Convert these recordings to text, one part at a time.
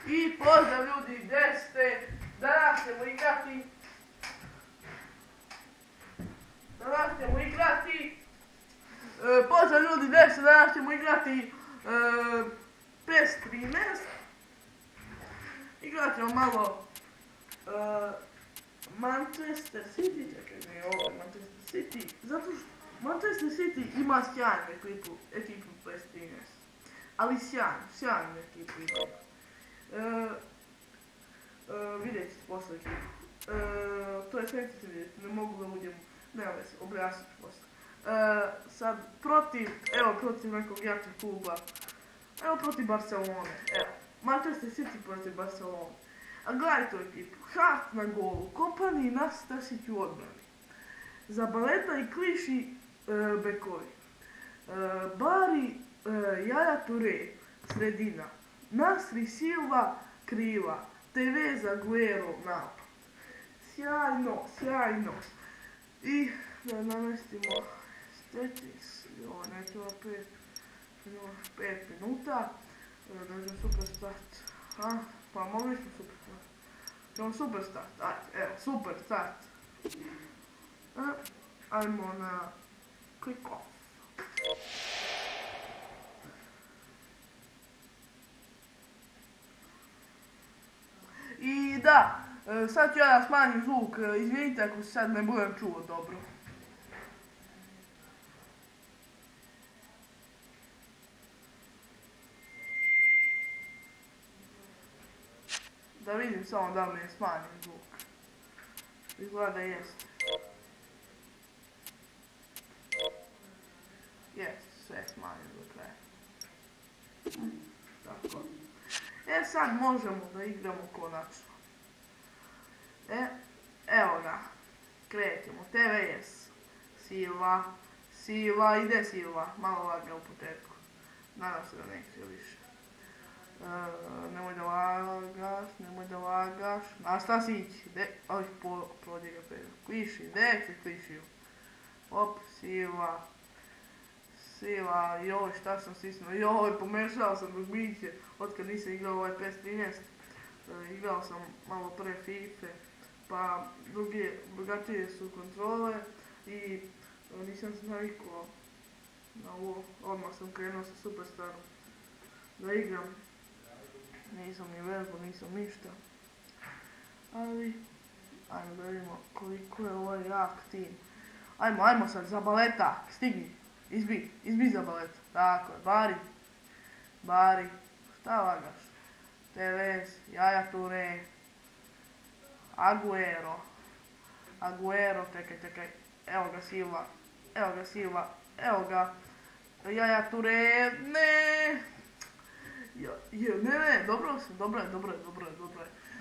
I pozdrav ljudi, gdje ste? Danas ćemo igrati. Pozdrav ljudi, gdje ste? Danas ćemo igrati PES 13. Igrat ćemo malo Manchester City, čekaj mi je ovo Manchester City, zato što Manchester City ima sjajnu ekipu PES 13. Ali sjajnu ekipu ima. Vidjet ćete posle ekipu. To je sensitivno vidjeti, ne mogu da uđem, nema veze, objasnit ću posle. Sad, protiv nekog jačeg kluba, evo protiv Barcelone, evo, Manchester City protiv Barcelone. A gledaj tu ekipu, Hart na golu, Kompani i Nastasić u odbrani. Zabaleta i Kliši bekovi. Bari, Yaya Touré, sredina. Nasri Silva, krila. Tevez Aguero, napad. Sjajno. I da namestimo Stetis, nećemo 5 minuta. Dođem super start. Pa mogli smo super start. Ćemo super start, ajde, evo, super start. Ajmo na click off. I da, sad ću ja da smanjim zvuk, izvinite ako se sad ne budem čuo dobro. Da vidim samo da mi je smanjen zvuk. Izgleda da jest. Jest, sve je smanjeno do kraja. Tako. Sad možemo da igramo konačno. Evo ga. Krećemo. TVS. Silva, ide Silva. Malo laga u početku. Nadam se da neće više. Nemoj da lagaš. Nastasić. Prođe ga predno. Kliši, Klišiju. Op, Silva, joj, šta sam stisnuo, joj, pomešao sam dugmiće, otkad nisam igrao ovaj PES 13, igrao sam malo pre FIFA, pa drugačije su kontrole i nisam se navikao na ovo, odmah sam krenuo sa Superstarom da igram, nisam ni vežbao, nisam ništa, ali ajmo da vidimo koliko je ovaj jak tim, ajmo sad, Zabaleta, stigni. Izbi Zabaleta, tako je, Bari, šta lagaš? Tevez, Yaya Touré, Aguero, čekaj, evo ga Silva, Yaya Touré, ne,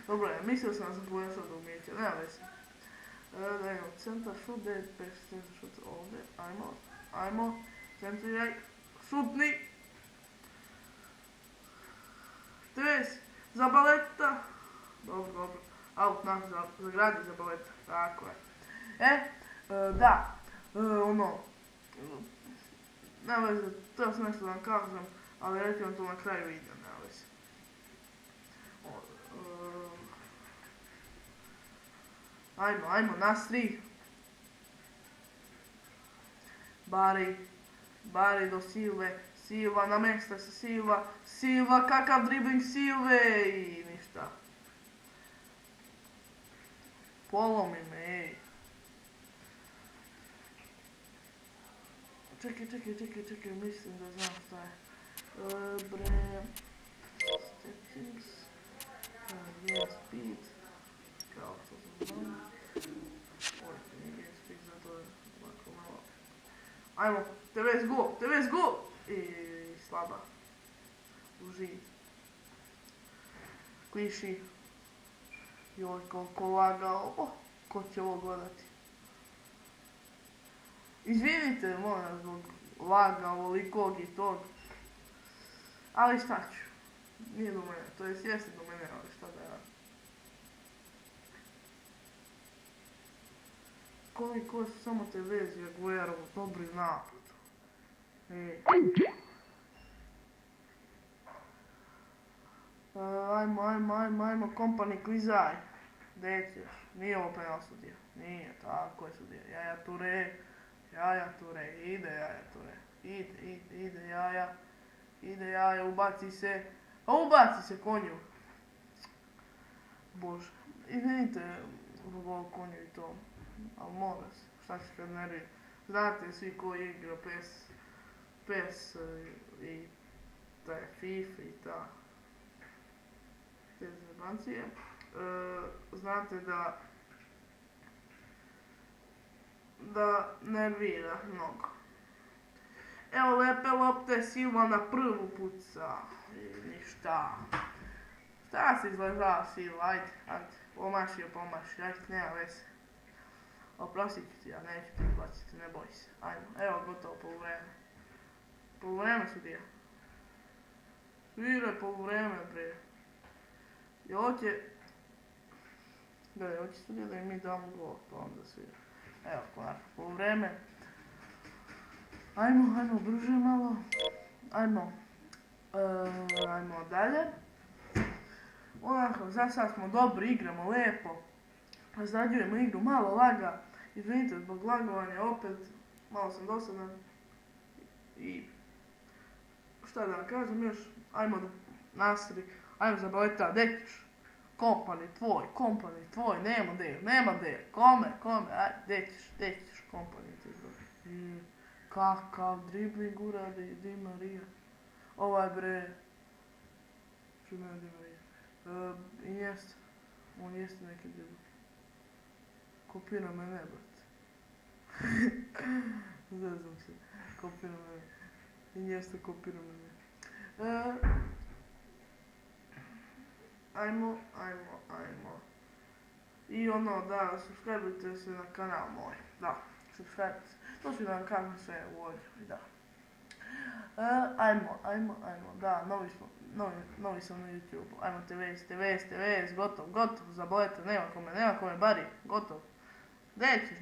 dobro je, mislio sam da sam pogledao do umijeća, nema veze. Da imamo centar šut, centar šut ovdje, ajmo, centriraj, šutni, Tevez, Zabaleta, dobro, out naš zagradi Zabaleta, tako je. Nema veze, treba sam nešto da vam kažem, ali reći vam to na kraju videa, nema veze. Ajmo, Nasri. Bari do Silva, namesta se Silva, kakav dribling Silve i ništa. Polomi me, ej. Čekaj, mislim da znam šta je. Settings, game speed, kao što sam znam. Nije game speed, zato je ovako malo. Ajmo, Tevez gol! I slaba. Uži. Kliši. Joj, koliko lagao. Ko će ovo gledati? Izvinite, moram zbog laga, ovolikog i tog. Ali šta ću? Nije do mene, to jest jeste do mene, ali šta da radim? Koliko su samo Tevez i Aguero dobri napad. Ajmo ajmo, kompani klizaj. Gdje ćeš? Nije ovo penal sudija. Nije, tako je sudija. Jaja Ture, ide Jaja Ture. Ide Jaja. Ide Jaja, ubaci se. A ubaci se konju. Bože, izvinite zbog ovog konju i to. Ali mora se, šta se kad nervira. Znate svi koji igra PES i taj FIFA i ta te zebancije. Znate da nervira mnogo. Evo lepe lopte, Silva na prvu puca. I ništa. Šta se izležava Silva, ajde. Pomaši, ajde, nema veze. Oprostit ću ti, ja neću ti izbaciti, ne boj se. Ajmo, evo gotovo poluvreme. Poluvreme sudija. Sviraj poluvreme, bre. Jel hoće... Gledaj, hoće sudija da im mi damo gol, pa onda svira. Evo, konačno, poluvreme. Ajmo, brže malo. Ajmo dalje. Onako, za sad smo dobri, igramo lepo. Razrađujemo igru, malo laga. Izvinite, zbog lagovanja opet, malo sam dosadan. I šta da vam kažem još, ajmo da Nasri, ajmo za baleta, gdje ćeš? Kompani tvoj, nema gdje, kome, ajde, gdje ćeš, kompani ti zove. Kakav dribling uradi Di Marija. Ovaj bre, što ne Di Marija. Iniesta, on jeste neki dribling. Kopira me ne, brate. Zezam se, kopira me ne. Iniesta kopira me ne. Ajmo. I ono, da, subscribe-ujte se na kanal moj. Da, subscribe-ujte se. To ću da vam kažem sve u ovdje, da. Ajmo, da, novi sam na YouTube. Ajmo TVS, gotov, zabolete, nema kome, bari, gotov. Gdje ćeš?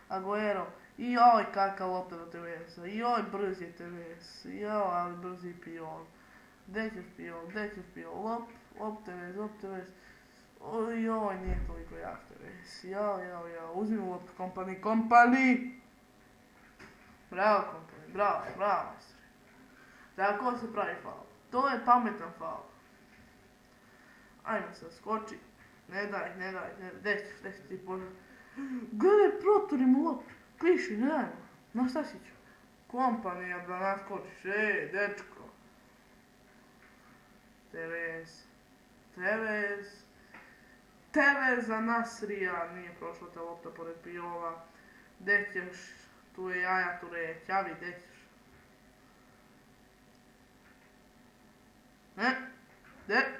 Aguero, i oj kakav lopta do TVS-a, i oj brz je TVS, i oj ali brzi Piol. Gdje ćeš Piol, lop TVS, oj nije toliko jak TVS, jao, uzmi loptu kompani. Bravo kompani, bravo majstori. Tako se pravi faul, to je pametan faul. Ajmo sad, skoči, ne daj, gdje ćeš ti požati. Gledaj, proturi mu loptu, piši, ne dajmo, na šta si ću? Kompanija da naskočiš, dečko. TVS za Nasrija, nije prošla ta lopta pored Piola. Gdje ćeš, tu je Jaja Ture, Ćavi, gdje ćeš? Gdje?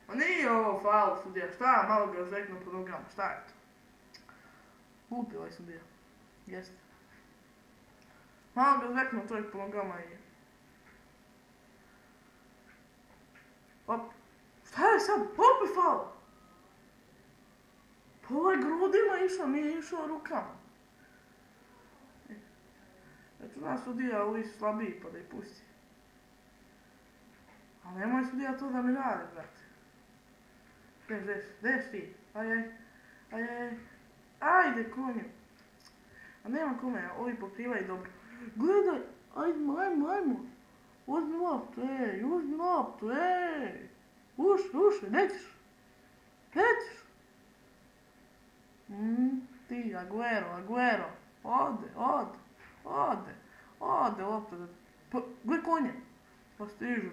Ma nije ovo faul sudija, šta, malo ga zveknu po nogama, šta je to? Lupi ovaj sudija, jeste. Malo ga zveknu čovjek po nogama i... Op, šta je sad, opet faul? Pa ovaj grudima išao, nije išao rukama. Eto nas sudija, ovi su slabiji pa da ih pusti. Ali nemoj sudija to da mi radi, brate. Gdje ti? Ajde konju. A nema kome, ovi pokrivaju dobro. Gledaj, ajmo. Uzmi loptu, Uši, gdje ćeš? Ti, Aguero, ode lopta da... Gle konje! Pa stiže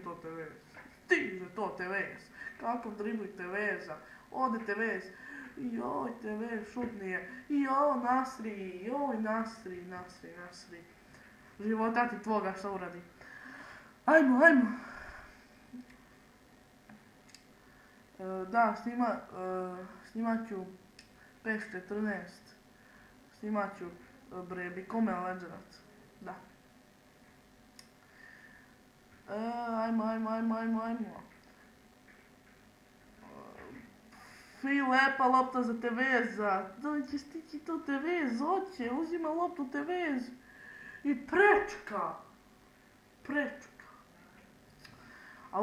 to TVS, kakav dribling TVS-a, ode TVS, joj TVS šutnije, joj Nasri, života ti tvoga šta uradi. Ajmo. Da, snimat ću PES 14, snimat ću Become a Legend, da. Ajmo. Fi lepa lopta za TVS-a, da će stići to TVS, hoće, uzima loptu TVS i prečka. A